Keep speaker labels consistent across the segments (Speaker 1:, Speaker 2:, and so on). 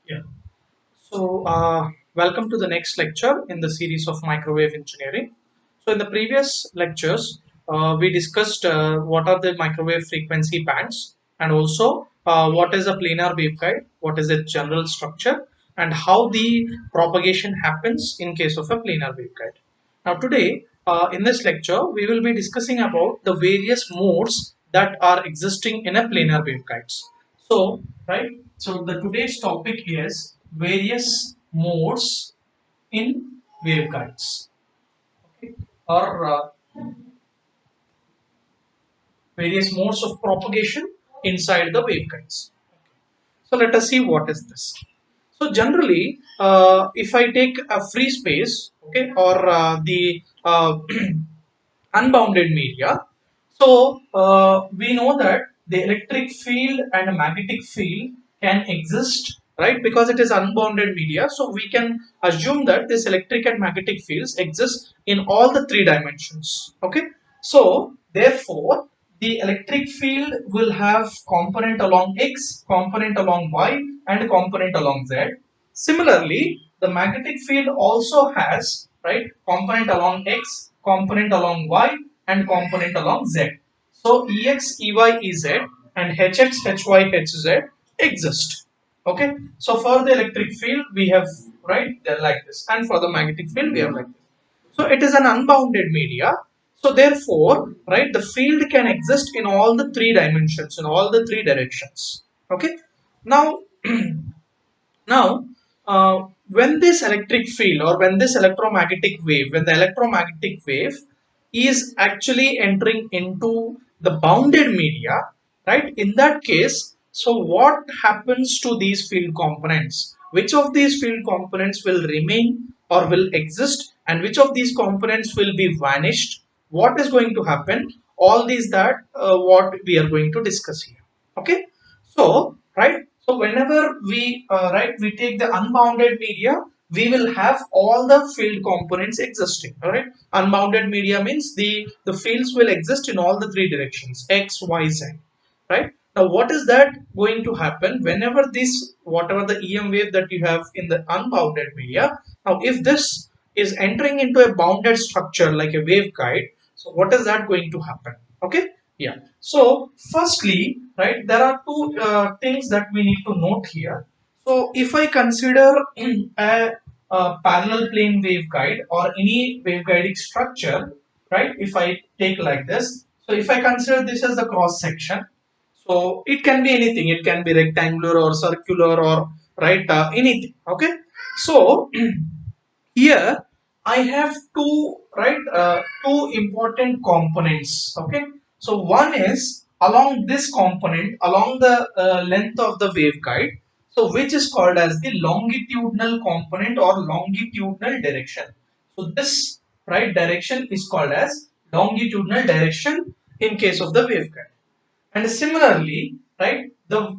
Speaker 1: Yeah. Welcome to the next lecture in the series of microwave engineering. So, in the previous lectures, we discussed what are the microwave frequency bands and also what is a planar waveguide, what is its general structure, and how the propagation happens in case of a planar waveguide. Now, today, in this lecture, we will be discussing about the various modes that are existing in a planar waveguides. So, right, so the today's topic is various modes in waveguides, okay, or various modes of propagation inside the waveguides. So let us see what is this. So generally, if I take a free space, okay, or the unbounded media, so we know that the electric field and magnetic field can exist, right? Because it is unbounded media, so we can assume that this electric and magnetic fields exist in all the three dimensions. Okay, so therefore the electric field will have component along x, component along y, and component along z. Similarly, the magnetic field also has, right, component along x, component along y, and component along z. So Ex, Ey, Ez and Hx, Hy, Hz exist. Okay. So for the electric field we have, right, they're like this, and for the magnetic field we have like this. So it is an unbounded media. So therefore, right, the field can exist in all the three dimensions, in all the three directions. Okay. Now, now, when this electric field or when this electromagnetic wave, when the electromagnetic wave is actually entering into the bounded media, right? In that case, so what happens to these field components? Which of these field components will remain or will exist, and which of these components will be vanished? What is going to happen? All these that what we are going to discuss here. Okay, so right, so whenever we we take the unbounded media, we will have all the field components existing. All right, unbounded media means the fields will exist in all the three directions, x, y, z. Right, now what is that going to happen whenever this, whatever the em wave that you have in the unbounded media, now if this is entering into a bounded structure like a waveguide, so what is that going to happen? Okay, yeah. So firstly, right, there are two things that we need to note here. So if I consider a parallel plane waveguide or any waveguiding structure, right, if I take like this, so if I consider this as the cross section, so it can be anything, it can be rectangular or circular or right, anything. Okay, so here I have two, right, two important components. Okay, so one is along this component, along the length of the waveguide, so which is called as the longitudinal component or longitudinal direction. So this, right, direction is called as longitudinal direction in case of the waveguide. And similarly, right, the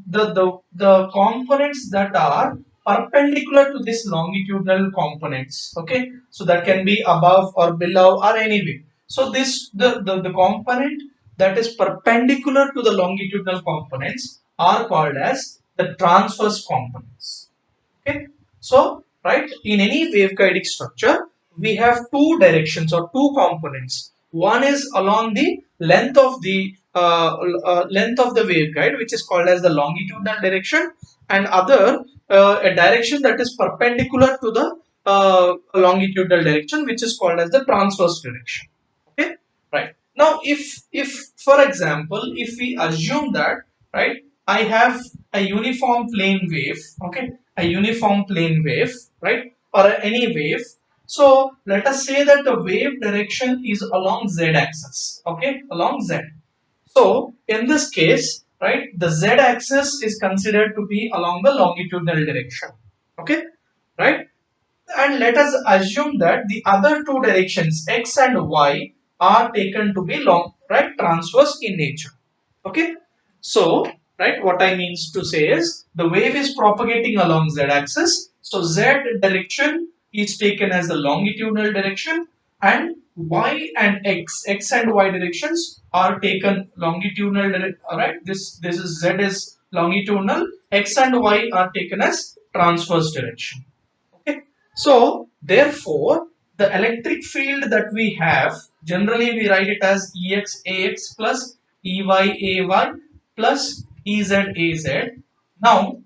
Speaker 1: components that are perpendicular to this longitudinal components, okay, so that can be above or below or anyway. So this, the component that is perpendicular to the longitudinal components are called as the transverse components. Okay, so right, in any waveguiding structure, we have two directions or two components. One is along the length of the length of the waveguide, which is called as the longitudinal direction, and other a direction that is perpendicular to the longitudinal direction, which is called as the transverse direction. Okay, right. Now, if for example, if we assume that, right, I have a uniform plane wave, okay, a uniform plane wave, right, or any wave. So let us say that the wave direction is along z axis, okay, along z. So in this case, right, the z axis is considered to be along the longitudinal direction, okay, right. And let us assume that the other two directions x and y are taken to be long, right, transverse in nature. Okay, so right, what I means to say is the wave is propagating along z axis, so z direction is taken as the longitudinal direction, and y and x and y directions are taken longitudinal. All right, this is z is longitudinal, x and y are taken as transverse direction. Okay, so therefore the electric field that we have, generally we write it as EX plus EY plus EZ. Now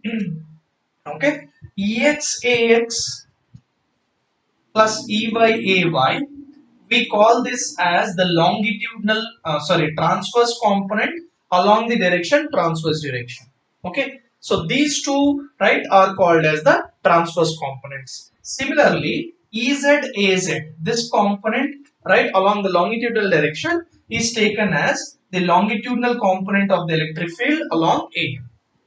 Speaker 1: okay, EX plus EY, we call this as the longitudinal transverse component along the direction transverse direction. Okay, so these two, right, are called as the transverse components. Similarly, EZ, this component, right, along the longitudinal direction is taken as the longitudinal component of the electric field along A.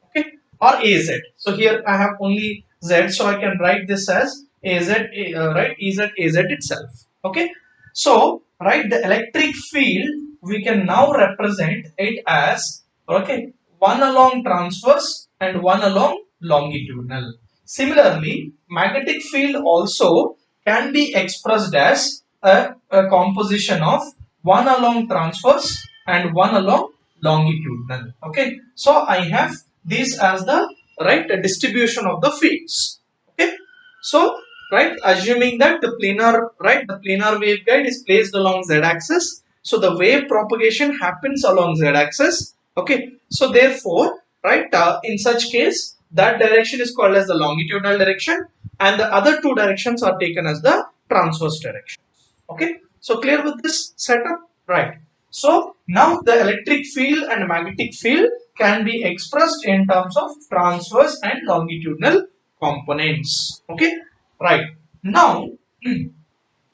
Speaker 1: Okay, or AZ. So here I have only Z, so I can write this as AZ, right, EZ itself. Okay, so right, the electric field we can now represent it as, okay, one along transverse and one along longitudinal. Similarly, magnetic field also can be expressed as a composition of one along transverse and one along longitudinal. Okay, so I have this as the right distribution of the fields. Okay, so right, assuming that the planar waveguide is placed along z-axis, so the wave propagation happens along z-axis. Okay, so therefore, right, in such case that direction is called as the longitudinal direction, and the other two directions are taken as the transverse direction. Okay, so clear with this setup, right? So now the electric field and magnetic field can be expressed in terms of transverse and longitudinal components. Okay, right. Now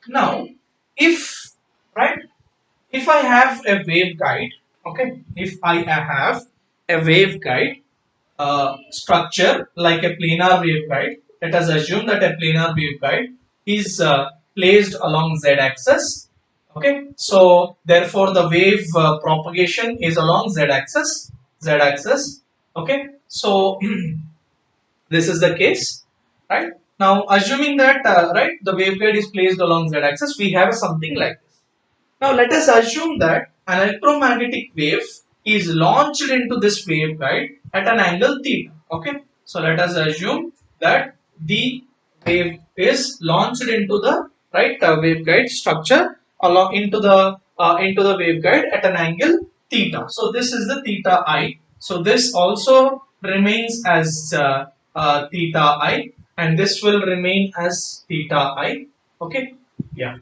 Speaker 1: now if, right, if I have a waveguide, okay, if I have a waveguide structure like a planar waveguide, let us assume that a planar waveguide is placed along z-axis. Okay, so therefore the wave propagation is along z-axis. Okay, so this is the case, right? Now assuming that right, the waveguide is placed along z-axis, we have something like this. Now let us assume that an electromagnetic wave is launched into this waveguide at an angle theta. Okay, so let us assume that the wave is launched into the right waveguide structure along into the waveguide at an angle theta. So this is the theta I. So this also remains as theta I, and this will remain as theta I. Okay, yeah.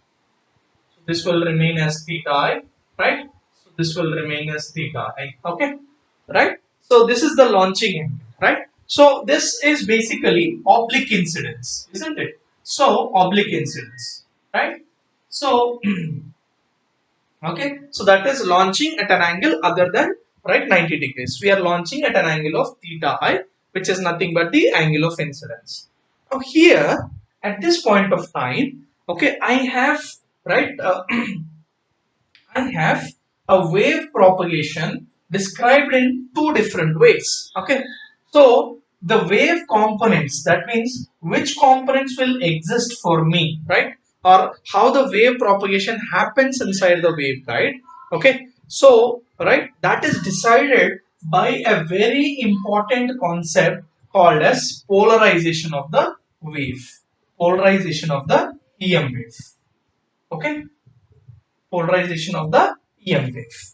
Speaker 1: This will remain as theta I, right? So this will remain as theta I. Okay, right? So this is the launching angle, right? So this is basically oblique incidence, isn't it? So oblique incidence, right? So okay, so that is launching at an angle other than right 90 degrees. We are launching at an angle of theta I, which is nothing but the angle of incidence. Now here at this point of time, okay, I have right I have a wave propagation described in two different ways. Okay, so the wave components, that means which components will exist for me, right? Or how the wave propagation happens inside the waveguide. Okay, so right, that is decided by a very important concept called as polarization of the wave, polarization of the EM wave. Okay, polarization of the EM wave.